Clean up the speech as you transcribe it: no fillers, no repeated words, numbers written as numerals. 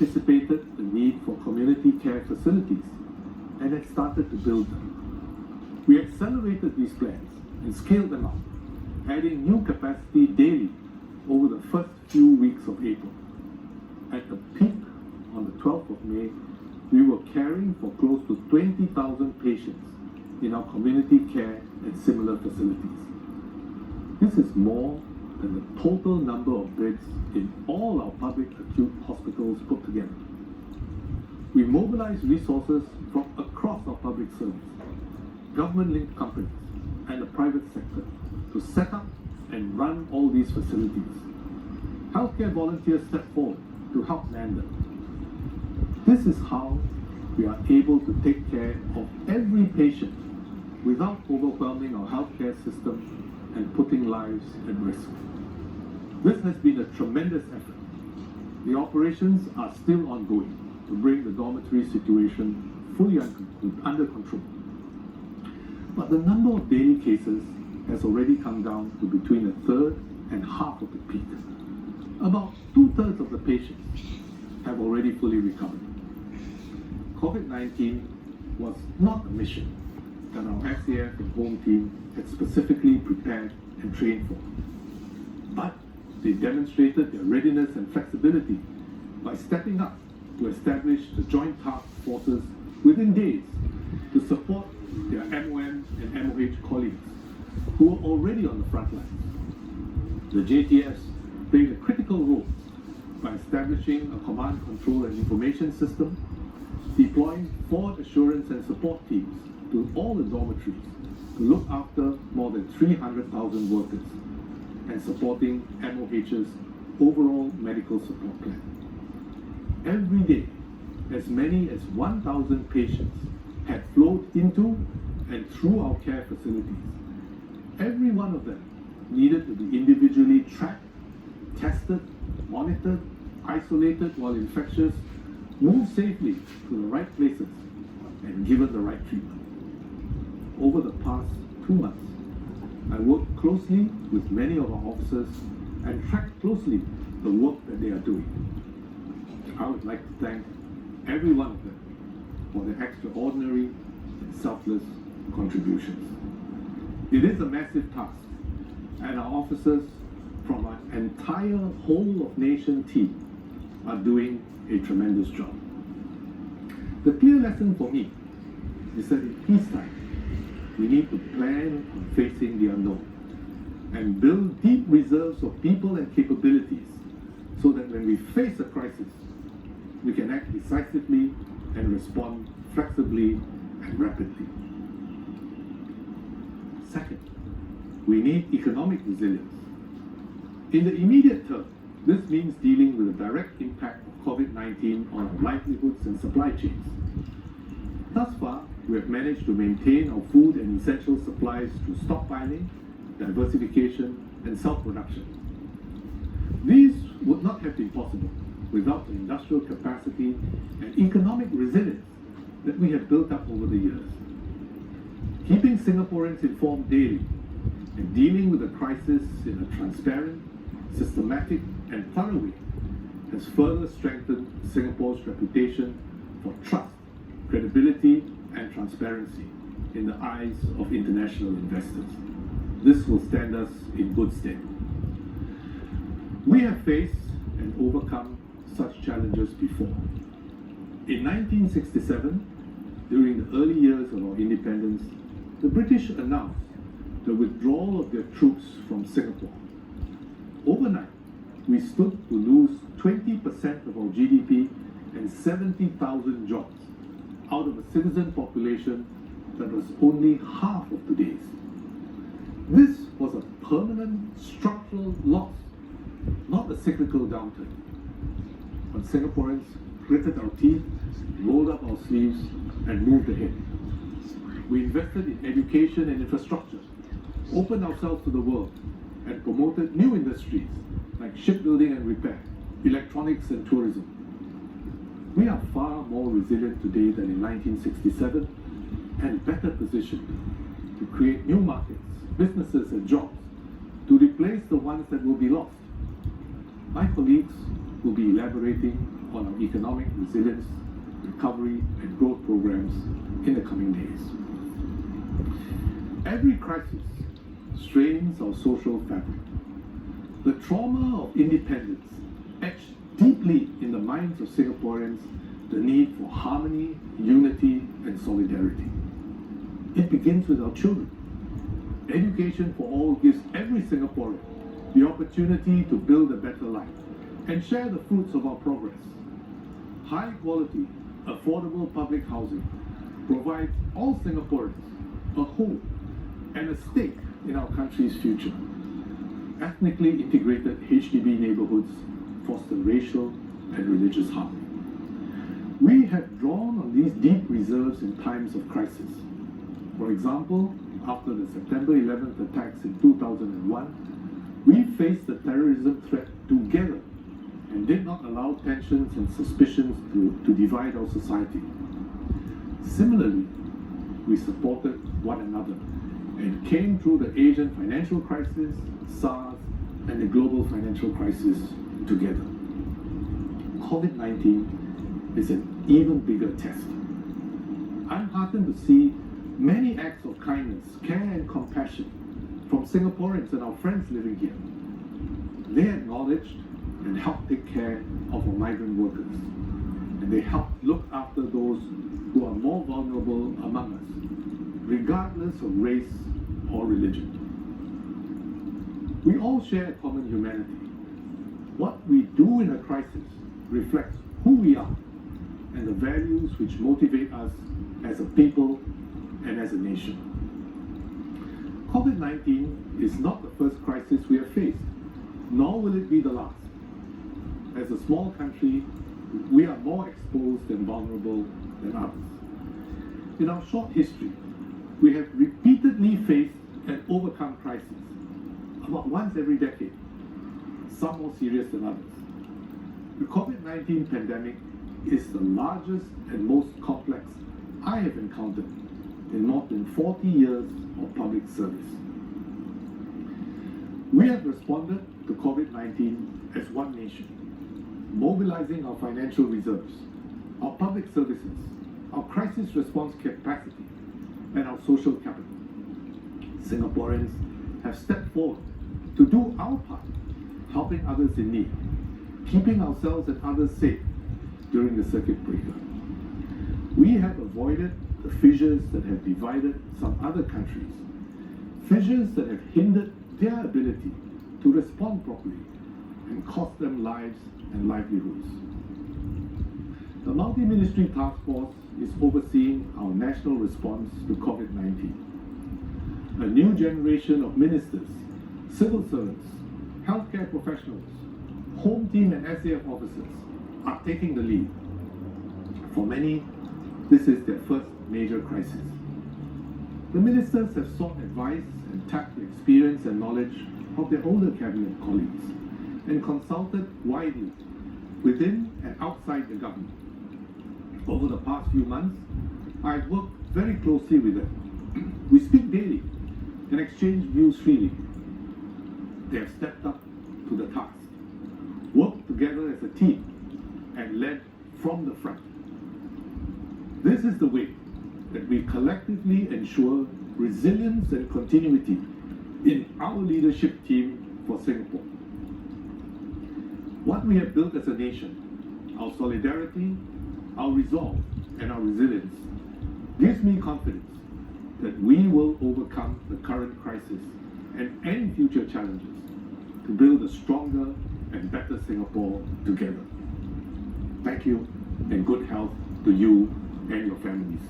anticipated the need for community care facilities and had started to build them. We accelerated these plans and scaled them up, adding new capacity daily over the first few weeks of April. At the peak on the 12th of May, we were caring for close to 20,000 patients in our community care and similar facilities. This is more than the total number of beds in all our public acute hospitals put together. We mobilized resources from across our public service, government-linked companies, and the private sector to set up and run all these facilities. Healthcare volunteers stepped forward to help man them. This is how we are able to take care of every patient without overwhelming our healthcare system and putting lives at risk. This has been a tremendous effort. The operations are still ongoing to bring the dormitory situation fully under control. But the number of daily cases has already come down to between a third and half of the peak. About 2/3 of the patients have already fully recovered. COVID-19 was not a mission that our SAF and home team had specifically prepared and trained for. But they demonstrated their readiness and flexibility by stepping up to establish the joint task forces within days to support their MOM and MOH colleagues who were already on the front lines. The JTS played a critical role by establishing a command, control, and information system, deploying forward assurance and support teams to all the dormitories to look after more than 300,000 workers and supporting MOH's overall medical support plan. Every day, as many as 1,000 patients had flowed into and through our care facilities. Every one of them needed to be individually tracked, tested, monitored, isolated while infectious, moved safely to the right places, and given the right treatment. Over the past 2 months, I worked closely with many of our officers and tracked closely the work that they are doing. I would like to thank every one of them for their extraordinary and selfless contributions. It is a massive task, and our officers from our entire whole of nation team are doing a tremendous job. The clear lesson for me is that in peacetime, we need to plan on facing the unknown and build deep reserves of people and capabilities so that when we face a crisis, we can act decisively and respond flexibly and rapidly. Second, we need economic resilience. In the immediate term, this means dealing with the direct impact of COVID-19 on our livelihoods and supply chains. Thus far, we have managed to maintain our food and essential supplies through stockpiling, diversification, and self-production. These would not have been possible without the industrial capacity and economic resilience that we have built up over the years. Keeping Singaporeans informed daily and dealing with the crisis in a transparent, systematic, and thorough way has further strengthened Singapore's reputation for trust, credibility, and transparency in the eyes of international investors. This will stand us in good stead. We have faced and overcome such challenges before. In 1967, during the early years of our independence, the British announced the withdrawal of their troops from Singapore. Overnight, we stood to lose 20% of our GDP and 70,000 jobs out of a citizen population that was only half of today's. This was a permanent structural loss, not a cyclical downturn. But Singaporeans gritted our teeth, rolled up our sleeves, and moved ahead. We invested in education and infrastructure, opened ourselves to the world, and promoted new industries like shipbuilding and repair, electronics and tourism. We are far more resilient today than in 1967 and better positioned to create new markets, businesses and jobs to replace the ones that will be lost. My colleagues will be elaborating on our economic resilience, recovery, and growth programs in the coming days. Every crisis strains our social fabric. The trauma of independence etched deeply in the minds of Singaporeans the need for harmony, unity, and solidarity. It begins with our children. Education for all gives every Singaporean the opportunity to build a better life and share the fruits of our progress. High quality, affordable public housing provides all Singaporeans a home and a stake in our country's future. Ethnically integrated HDB neighborhoods foster racial and religious harmony. We have drawn on these deep reserves in times of crisis. For example, after the September 11th attacks in 2001, we faced the terrorism threat together and did not allow tensions and suspicions to divide our society. Similarly, we supported one another and came through the Asian financial crisis, SARS, and the global financial crisis together. COVID-19 is an even bigger test. I'm heartened to see many acts of kindness, care, and compassion from Singaporeans and our friends living here. They acknowledged and helped take care of our migrant workers, and they helped look after those who are more vulnerable among us, regardless of race or religion. We all share a common humanity. What we do in a crisis reflects who we are and the values which motivate us as a people and as a nation. COVID-19 is not the first crisis we have faced, nor will it be the last. As a small country, we are more exposed and vulnerable than others. In our short history, we have repeatedly faced and overcome crises, about once every decade, some more serious than others. The COVID-19 pandemic is the largest and most complex I have encountered in more than 40 years of public service. We have responded to COVID-19 as one nation, mobilizing our financial reserves, our public services, our crisis response capacity, and our social capital. Singaporeans have stepped forward to do our part, helping others in need, keeping ourselves and others safe during the circuit breaker. We have avoided the fissures that have divided some other countries, fissures that have hindered their ability to respond properly and cost them lives and livelihoods. The Multi-Ministry Task Force is overseeing our national response to COVID-19. A new generation of ministers, civil servants, healthcare professionals, home team and SAF officers are taking the lead. For many, this is their first major crisis. The ministers have sought advice and tapped the experience and knowledge of their older cabinet colleagues and consulted widely within and outside the government. Over the past few months, I've worked very closely with them. We speak daily and exchange views freely. They have stepped up to the task, worked together as a team, and led from the front. This is the way that we collectively ensure resilience and continuity in our leadership team for Singapore. What we have built as a nation, our solidarity, our resolve, and our resilience, gives me confidence that we will overcome the current crisis and any future challenges to build a stronger and better Singapore together. Thank you, and good health to you and your families.